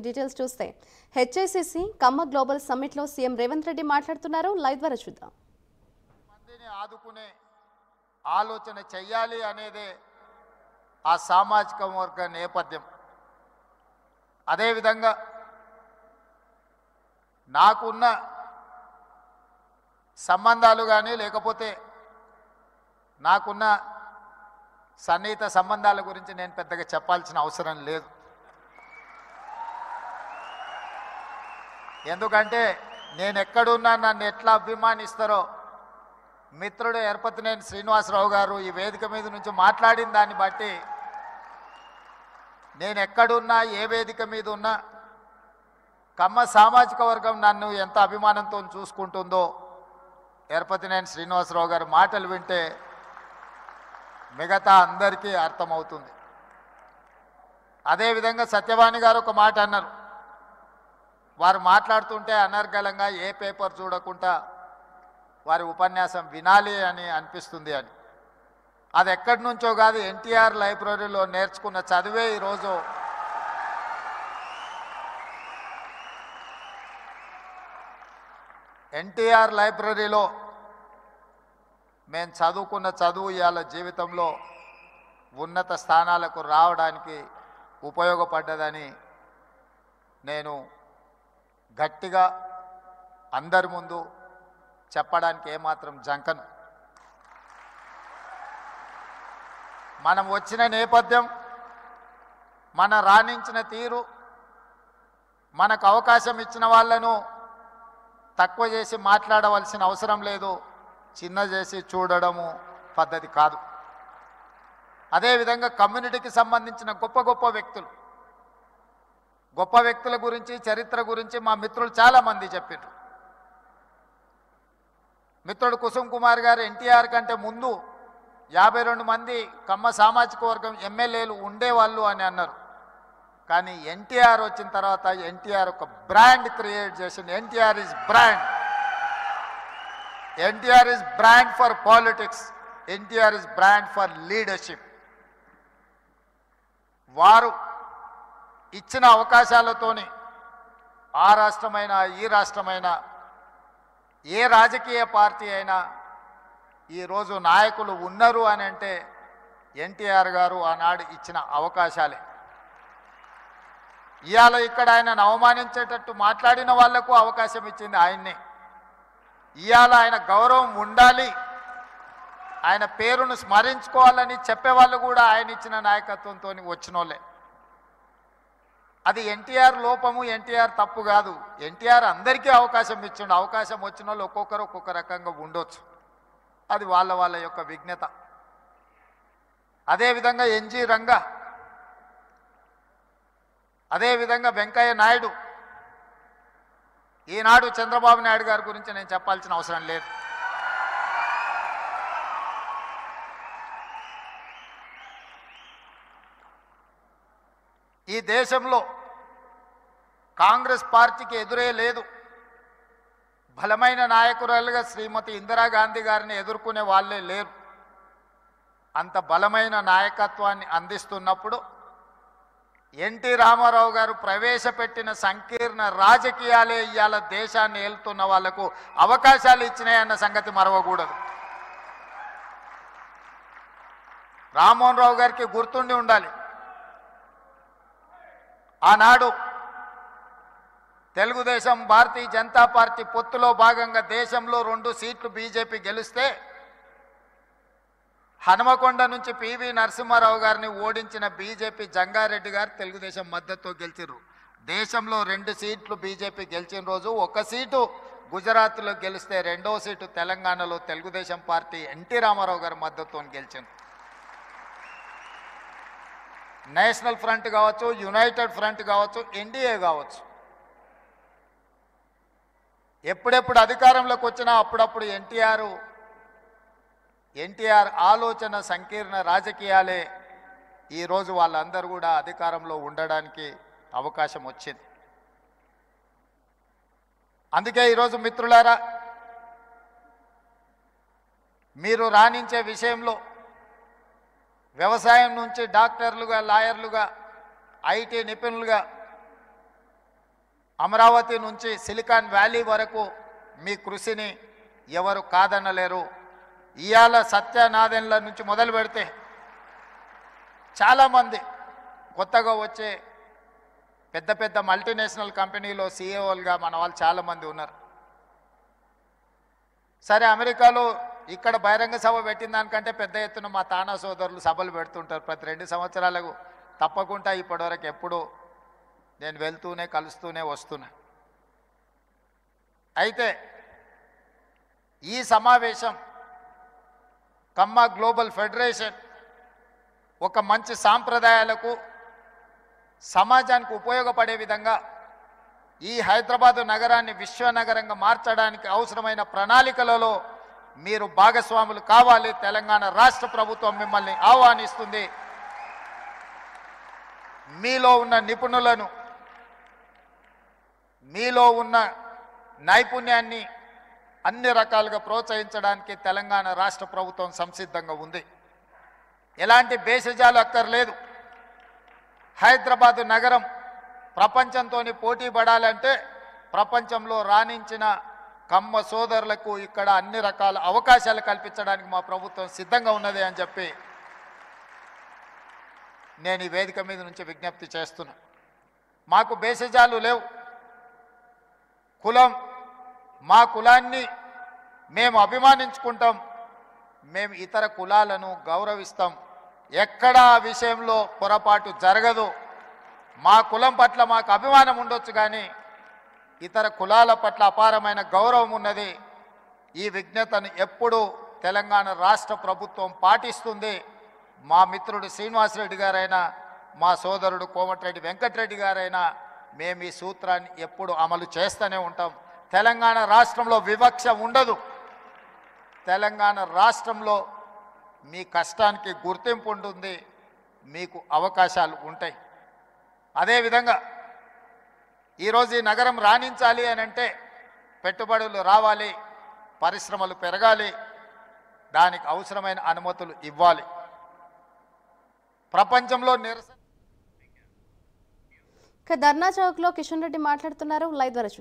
Details చూస్తే HICC కమ్మ global summit లో CM Revanth Reddy మాట్లాడుతున్నారు. లైవ్ ద్వారా చూద్దాం. మందిని ఆదుకునే ఆలోచన చెయ్యాలి అనేదే ఆ సామాజిక వర్గ నేపథ్యం. అదేవిధంగా నాకున్న సంబంధాలు కానీ లేకపోతే నాకున్న సన్నిహిత సంబంధాల గురించి నేను పెద్దగా చెప్పాల్సిన అవసరం లేదు. ఎందుకంటే నేను ఎక్కడున్నా నన్ను ఎట్లా అభిమానిస్తారో మిత్రుడు ఎర్పతినేని శ్రీనివాసరావు గారు ఈ వేదిక మీద నుంచి మాట్లాడిన దాన్ని బట్టి నేను ఎక్కడున్నా ఏ వేదిక మీద ఉన్నా కమ్మ సామాజిక వర్గం నన్ను ఎంత అభిమానంతో చూసుకుంటుందో ఎర్పతినేని శ్రీనివాసరావు గారి మాటలు వింటే మిగతా అందరికీ అర్థమవుతుంది. అదేవిధంగా సత్యవాణి గారు ఒక మాట అన్నారు. వారు మాట్లాడుతుంటే అనర్గళంగా ఏ పేపర్ చూడకుండా వారి ఉపన్యాసం వినాలి అని అనిపిస్తుంది అని. అది ఎక్కడి నుంచో కాదు, ఎన్టీఆర్ లైబ్రరీలో నేర్చుకున్న చదివే ఈరోజు ఎన్టీఆర్ లైబ్రరీలో మేము చదువుకున్న చదువు ఇవాళ జీవితంలో ఉన్నత స్థానాలకు రావడానికి ఉపయోగపడ్డదని నేను గట్టిగా అందరి ముందు చెప్పడానికి ఏమాత్రం జంకను. మనం వచ్చిన నేపథ్యం, మన రాణించిన తీరు, మనకు అవకాశం ఇచ్చిన వాళ్ళను తక్కువ చేసి మాట్లాడవలసిన అవసరం లేదు, చిన్న చేసి చూడడము పద్ధతి కాదు. అదేవిధంగా కమ్యూనిటీకి సంబంధించిన గొప్ప వ్యక్తుల గురించి చరిత్ర గురించి మా మిత్రులు చాలామంది చెప్పారు. మిత్రుడు కుసుమ్ కుమార్ గారు ఎన్టీఆర్ కంటే ముందు 52 మంది కమ్మ సామాజిక వర్గం ఎమ్మెల్యేలు ఉండేవాళ్ళు అని అన్నారు. కానీ ఎన్టీఆర్ వచ్చిన తర్వాత ఎన్టీఆర్ ఒక బ్రాండ్ క్రియేట్ చేసింది. NTR is brand for politics, NTR is brand for leadership. వారు ఇచ్చిన అవకాశాలతోని ఆ రాష్ట్రమైనా ఈ రాష్ట్రమైనా ఏ రాజకీయ పార్టీ అయినా ఈరోజు నాయకులు ఉన్నారు అని అంటే ఎన్టీఆర్ గారు ఆనాడు ఇచ్చిన అవకాశాలే. ఇవాళ ఇక్కడ ఆయనను అవమానించేటట్టు మాట్లాడిన వాళ్లకు అవకాశం ఇచ్చింది ఆయన్నే. ఇవాళ ఆయన గౌరవం ఉండాలి, ఆయన పేరును స్మరించుకోవాలని చెప్పేవాళ్ళు కూడా ఆయన ఇచ్చిన నాయకత్వంతో వచ్చినోళ్ళే. అది ఎన్టీఆర్ లోపము, ఎన్టీఆర్ తప్పు కాదు. ఎన్టీఆర్ అందరికీ అవకాశం ఇచ్చిండు. అవకాశం వచ్చిన వాళ్ళు ఒక్కొక్కరు ఒక్కొక్క రకంగా ఉండొచ్చు, అది వాళ్ళ యొక్క విజ్ఞత. అదేవిధంగా ఎన్జి రంగా, అదేవిధంగా వెంకయ్య నాయుడు, ఈనాడు చంద్రబాబు నాయుడు గారి గురించి నేను చెప్పాల్సిన అవసరం లేదు. ఈ దేశంలో కాంగ్రెస్ పార్టీకి ఎదురే లేదు. బలమైన నాయకురాలుగా శ్రీమతి ఇందిరాగాంధీ గారిని ఎదుర్కొనే వాళ్ళే లేరు. అంత బలమైన నాయకత్వాన్ని అందిస్తున్నప్పుడు ఎన్టీ రామారావు గారు ప్రవేశపెట్టిన సంకీర్ణ రాజకీయాలే ఇవాళ దేశాన్ని ఏలుతున్న వాళ్లకు అవకాశాలు ఇచ్చినాయన్న సంగతి మరవకూడదు. రామ్మోహన్ రావు గారికి గుర్తుండి ఉండాలి, ఆనాడు తెలుగుదేశం భారతీయ జనతా పార్టీ పొత్తులో భాగంగా దేశంలో 2 సీట్లు బీజేపీ గెలిస్తే హనుమకొండ నుంచి పివి నరసింహారావు గారిని ఓడించిన బీజేపీ జంగారెడ్డి గారు తెలుగుదేశం మద్దతుతో గెలిచారు. దేశంలో 2 సీట్లు బీజేపీ గెలిచిన రోజు 1 సీటు గుజరాత్లో గెలిస్తే 2వ సీటు తెలంగాణలో తెలుగుదేశం పార్టీ ఎన్టీ రామారావు గారి మద్దతుతో గెలిచింది. నేషనల్ ఫ్రంట్ కావచ్చు, యునైటెడ్ ఫ్రంట్ కావచ్చు, ఎన్డీఏ కావచ్చు, ఎప్పుడెప్పుడు అధికారంలోకి వచ్చినా అప్పుడప్పుడు ఎన్టీఆర్ ఆలోచన సంకీర్ణ రాజకీయాలే ఈరోజు వాళ్ళందరూ కూడా అధికారంలో ఉండడానికి అవకాశం వచ్చింది. అందుకే ఈరోజు మిత్రులారా, మీరు రాణించే విషయంలో వ్యవసాయం నుంచి డాక్టర్లుగా, లాయర్లుగా, ఐటీ నిపుణులుగా అమరావతి నుంచి సిలికాన్ వ్యాలీ వరకు మీ కృషిని ఎవరు కాదనలేరు. ఇవాళ సత్యనాదెన్ల నుంచి మొదలు పెడితే చాలామంది కొత్తగా వచ్చే పెద్ద పెద్ద మల్టీనేషనల్ కంపెనీలో సీఈఓలుగా మన వాళ్ళు చాలామంది ఉన్నారు. సరే, అమెరికాలో ఇక్కడ బహిరంగ సభ పెట్టిన దానికంటే పెద్ద ఎత్తున మా తానా సోదరులు సభలు పెడుతుంటారు ప్రతి 2 సంవత్సరాలకు. తప్పకుండా ఇప్పటివరకు ఎప్పుడూ నేను వెళ్తూనే కలుస్తూనే వస్తున్నా. అయితే ఈ సమావేశం కమ్మ గ్లోబల్ ఫెడరేషన్ ఒక మంచి సాంప్రదాయాలకు సమాజానికి ఉపయోగపడే విధంగా ఈ హైదరాబాదు నగరాన్ని విశ్వనగరంగా మార్చడానికి అవసరమైన ప్రణాళికలలో మీరు భాగస్వాములు కావాలి. తెలంగాణ రాష్ట్ర ప్రభుత్వం మిమ్మల్ని ఆహ్వానిస్తుంది. మీలో ఉన్న నిపుణులను, మీలో ఉన్న నైపుణ్యాన్ని అన్ని రకాలుగా ప్రోత్సహించడానికి తెలంగాణ రాష్ట్ర ప్రభుత్వం సంసిద్ధంగా ఉంది. ఎలాంటి భేషజాలు అక్కర్లేదు. హైదరాబాదు నగరం ప్రపంచంతో పోటీ పడాలంటే ప్రపంచంలో రాణించిన కమ్మ సోదరులకు ఇక్కడ అన్ని రకాల అవకాశాలు కల్పించడానికి మా ప్రభుత్వం సిద్ధంగా ఉన్నది అని చెప్పి నేను ఈ వేదిక మీద నుంచి విజ్ఞప్తి చేస్తున్నా. మాకు భేషజాలు లేవు. కులం, మా కులాన్ని మేము అభిమానించుకుంటాం. మేము ఇతర కులాలను గౌరవిస్తాం. ఎక్కడా ఆ విషయంలో పొరపాటు జరగదు. మా కులం పట్ల మాకు అభిమానం ఉండొచ్చు, కానీ ఇతర కులాల పట్ల అపారమైన గౌరవం ఉన్నది. ఈ విజ్ఞతను ఎప్పుడూ తెలంగాణ రాష్ట్ర ప్రభుత్వం పాటిస్తుంది. మా మిత్రుడు శ్రీనివాసరెడ్డి గారైనా, మా సోదరుడు కోమటిరెడ్డి వెంకటరెడ్డి గారైనా మేము ఈ సూత్రాన్ని ఎప్పుడు అమలు చేస్తూనే ఉంటాం. తెలంగాణ రాష్ట్రంలో వివక్ష ఉండదు. తెలంగాణ రాష్ట్రంలో మీ కష్టానికి గుర్తింపు ఉంటుంది, మీకు అవకాశాలు ఉంటాయి. అదేవిధంగా ఈరోజు ఈ నగరం రాణించాలి అని అంటే పెట్టుబడులు రావాలి, పరిశ్రమలు పెరగాలి, దానికి అవసరమైన అనుమతులు ఇవ్వాలి. ప్రపంచంలో నిరసన ధర్నా చౌక్లో కిషన్ రెడ్డి మాట్లాడుతున్నారు. లైవ్ ద్వారా చూద్దాం.